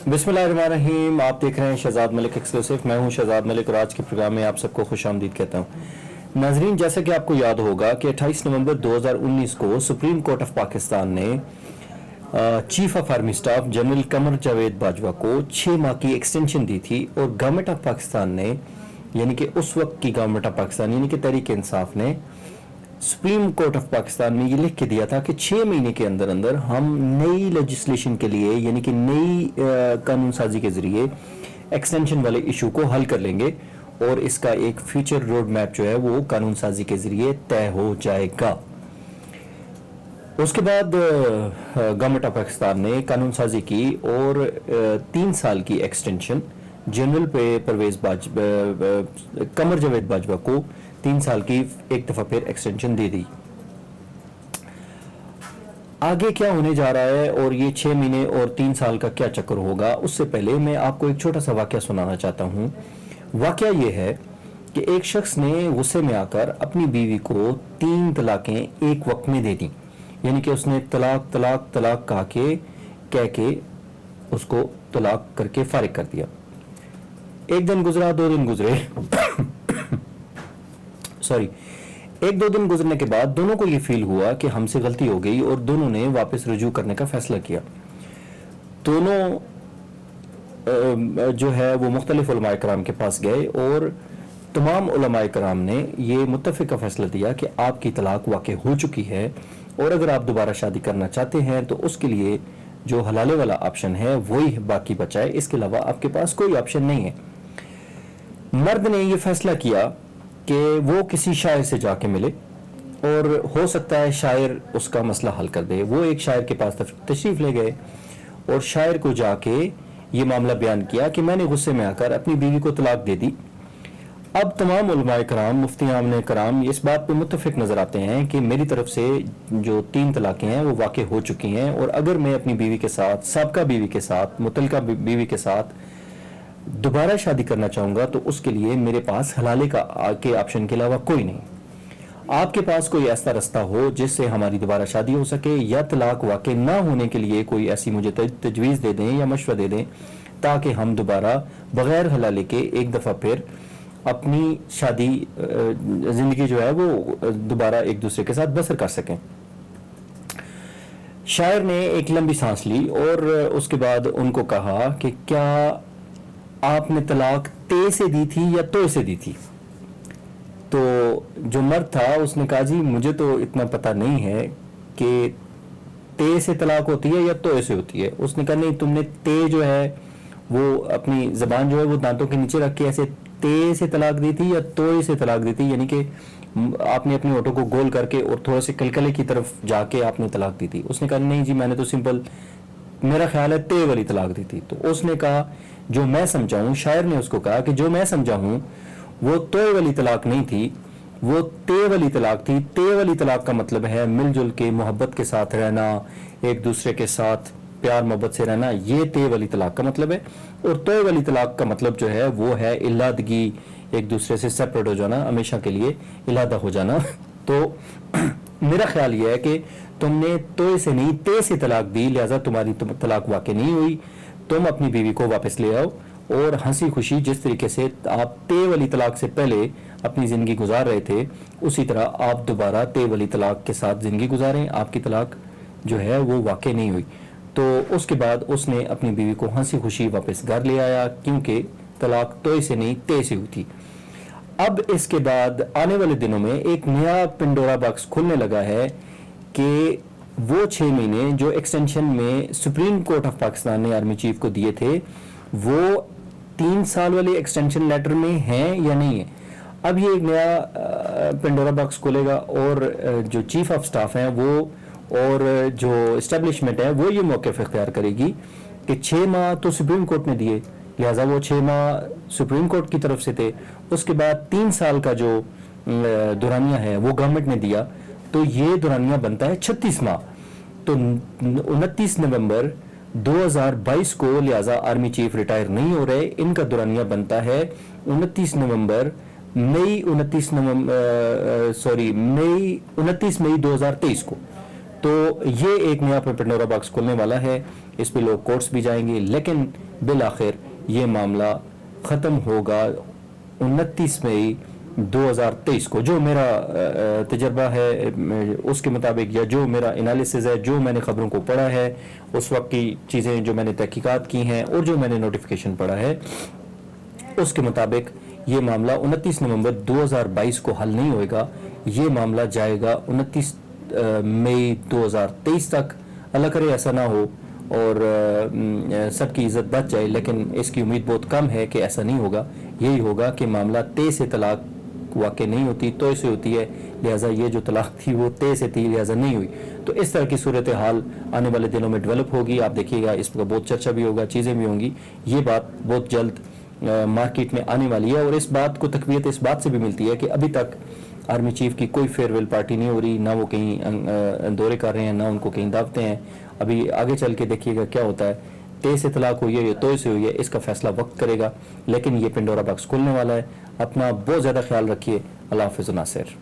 बिस्मिल्लाहिर्रहमानिर्रहीम। आप देख रहे हैं शहजाद मलिक एक्सक्लूसिव। मैं हूं शहजाद मलिक और आज के प्रोग्राम में आप सबको खुश आमदीद कहता हूं। नाजरीन, जैसा कि आपको याद होगा कि 28 नवंबर 2019 को सुप्रीम कोर्ट ऑफ पाकिस्तान ने chief of army staff general Qamar Javed Bajwa को 6 माह की एक्सटेंशन दी थी और गवर्नमेंट ऑफ पाकिस्तान ने, यानी कि उस वक्त की गवर्नमेंट ऑफ पाकिस्तान यानी कि तहरीक इंसाफ ने सुप्रीम कोर्ट ऑफ पाकिस्तान में ये लिख के दिया था कि 6 महीने के अंदर अंदर हम नई लेजिस्लेशन के लिए यानी कि नई कानून साजी के ज़रिए एक्सटेंशन वाले इशू को हल कर लेंगे और इसका एक फ्यूचर रोड मैप जो है वो कानून साजी के ज़रिए तय हो जाएगा। उसके बाद गवर्नमेंट ऑफ पाकिस्तान ने कानून साजी की और 3 साल की एक्सटेंशन जनरल कमर जावेद बाजवा को 3 साल की एक दफ़ा फिर एक्सटेंशन दे दी। आगे क्या होने जा रहा है और ये 6 महीने और 3 साल का क्या चक्कर होगा, उससे पहले मैं आपको एक छोटा सा वाकया सुनाना चाहता हूँ। वाकया ये है कि एक शख्स ने गुस्से में आकर अपनी बीवी को 3 तलाकें एक वक्त में दे दी, यानी कि उसने तलाक तलाक तलाक कह के उसको तलाक करके फारिग कर दिया। एक दिन गुजरा, 2 दिन गुजरे एक दो दिन गुजरने के बाद दोनों को ये फील हुआ कि हमसे गलती हो गई और दोनों ने वापस रुजू करने का फैसला किया। दोनों जो है वो मुख्तलिफ उलमाए कराम के पास गए और तमाम उलमाए कराम ने ये मुत्तफ़िक़ फैसला दिया कि आपकी तलाक वाक़ई हो चुकी है और अगर आप दोबारा शादी करना चाहते हैं तो उसके लिए जो हलाले वाला ऑप्शन है वही बाकी बचा है, इसके अलावा आपके पास कोई ऑप्शन नहीं है। मर्द ने यह फैसला किया कि वो किसी शायर से जाके मिले और हो सकता है शायर उसका मसला हल कर दे। वो एक शायर के पास तशरीफ ले गए और शायर को जाके ये मामला बयान किया कि मैंने गुस्से में आकर अपनी बीवी को तलाक दे दी। अब तमाम उलमाए कराम, मुफ्ती आमने कराम इस बात पे मुत्तफिक नजर आते हैं कि मेरी तरफ से जो 3 तलाकें हैं वो वाक़ई हो चुकी हैं और अगर मैं अपनी बीवी के साथ, साबका बीवी के साथ, मुतलका बीवी के साथ दोबारा शादी करना चाहूँगा तो उसके लिए मेरे पास हलाले के ऑप्शन के अलावा कोई नहीं। आपके पास कोई ऐसा रास्ता हो जिससे हमारी दोबारा शादी हो सके या तलाक वाक़ई ना होने के लिए कोई ऐसी मुझे तजवीज़ दे दें या मशवरा दे दें ताकि हम दोबारा बग़ैर हलाले के एक दफ़ा फिर अपनी शादी ज़िंदगी जो है वो दोबारा एक दूसरे के साथ बसर कर सकें। शायर ने एक लंबी सांस ली और उसके बाद उनको कहा कि क्या आपने तलाक ते से दी थी या तो से दी थी? तो जो मर्द था उसने कहा जी मुझे तो इतना पता नहीं है कि ते से तलाक होती है या तो से होती है। उसने कहा नहीं, तुमने ते जो है वो अपनी जबान जो है वो दांतों के नीचे रख के ऐसे ते से तलाक दी थी या तो से तलाक दी थी, यानी कि आपने अपने होठों को गोल करके और थोड़े से कलकले की तरफ जाके आपने तलाक दी थी। उसने कहा नहीं जी मैंने तो सिंपल, मेरा ख्याल है ते वाली तलाक दी थी। तो उसने कहा जो मैं समझा हूँ, शायर ने उसको कहा कि जो मैं समझा हूँ वो तो वाली तलाक नहीं थी, वो ते वाली तलाक थी। ते वाली तलाक का मतलब है मिलजुल के मोहब्बत के साथ रहना, एक दूसरे के साथ प्यार मोहब्बत से रहना, ये ते वाली तलाक का मतलब है। और तो वाली तलाक का मतलब जो है वो है इलादगी, एक दूसरे से सेपरेट हो जाना, हमेशा के लिए इलादा हो जाना। तो मेरा ख्याल ये है कि तुमने तो से नहीं ते से तलाक दी, लिहाजा तुम्हारी तलाक वाक़ई नहीं हुई। तुम अपनी बीवी को वापस ले आओ और हंसी खुशी जिस तरीके से आप ते वाली तलाक से पहले अपनी ज़िंदगी गुजार रहे थे उसी तरह आप दोबारा ते वाली तलाक के साथ ज़िंदगी गुजारें। आपकी तलाक जो है वो वाक़ई नहीं हुई। तो उसके बाद उसने अपनी बीवी को हंसी खुशी वापस घर ले आया क्योंकि तलाक तो से नहीं ते से हुई थी। अब इसके बाद आने वाले दिनों में एक नया पिंडोरा बॉक्स खुलने लगा है कि वो 6 महीने जो एक्सटेंशन में सुप्रीम कोर्ट ऑफ पाकिस्तान ने आर्मी चीफ को दिए थे वो 3 साल वाले एक्सटेंशन लेटर में हैं या नहीं है। अब ये एक नया पिंडोरा बॉक्स खुलेगा और जो चीफ ऑफ स्टाफ हैं वो और जो इस्टेब्लिशमेंट है वो ये मौक़िफ़ इख्तियार करेगी कि 6 माह तो सुप्रीम कोर्ट ने दिए, लिहाजा वो 6 माह सुप्रीम कोर्ट की तरफ से थे। उसके बाद 3 साल का जो दुरानिया है वो गवर्नमेंट ने दिया, तो ये दुरानिया बनता है 36 माह। तो 29 नवंबर 2022 को लिहाजा आर्मी चीफ रिटायर नहीं हो रहे, इनका दुरानिया बनता है 29 मई 2023 को। तो ये एक नया पिंडोरा बॉक्स खुलने वाला है, इस पे लोग कोर्ट्स भी जाएंगे। लेकिन بالآخر یہ معاملہ ختم ہوگا 29 مئی 2023 کو. جو میرا تجربہ ہے اس کے مطابق، یا جو میرا انالیسز ہے، جو میں نے خبروں کو پڑھا ہے، اس وقت کی چیزیں جو میں نے تحقیقات کی ہیں اور جو میں نے نوٹیفیکیشن پڑھا ہے، اس کے مطابق یہ معاملہ 29 نومبر 2022 کو حل نہیں ہوئے گا. یہ معاملہ جائے گا 29 مئی 2023 تک. اللہ کرے ایسا نہ ہو اور سب کی عزت بچ جائے، لیکن اس کی امید بہت کم ہے کہ ایسا نہیں ہوگا. یہی ہوگا کہ معاملہ طے سے طلاق واقع نہیں ہوتی، توئے سے ہوتی ہے، لہٰذا یہ جو طلاق تھی وہ طے سے تھی، لہٰذا نہیں ہوئی. تو اس طرح کی صورتحال آنے والے دنوں میں ڈیولپ ہوگی. آپ دیکھیے گا، اس پر بہت چرچا بھی ہوگا، چیزیں بھی ہوں گی. یہ بات بہت جلد مارکیٹ میں آنے والی ہے، اور اس بات کو تقویت اس بات سے بھی ملتی ہے کہ ابھی تک آرمی چیف کی کوئی فیئر ویل پارٹی نہیں ہو رہی، نہ وہ کہیں دورے کر رہے ہیں، نہ ان کو کہیں دعوتیں ہیں. ابھی آگے چل کے دیکھیے گا کیا ہوتا ہے. طے سے طلاق ہوئی ہے یا توئے سے ہوئی ہے، اس کا فیصلہ وقت کرے گا، لیکن یہ پنڈورا باکس کھلنے والا ہے. اپنا بہت زیادہ خیال رکھیے. اللہ حافظ. ناصر.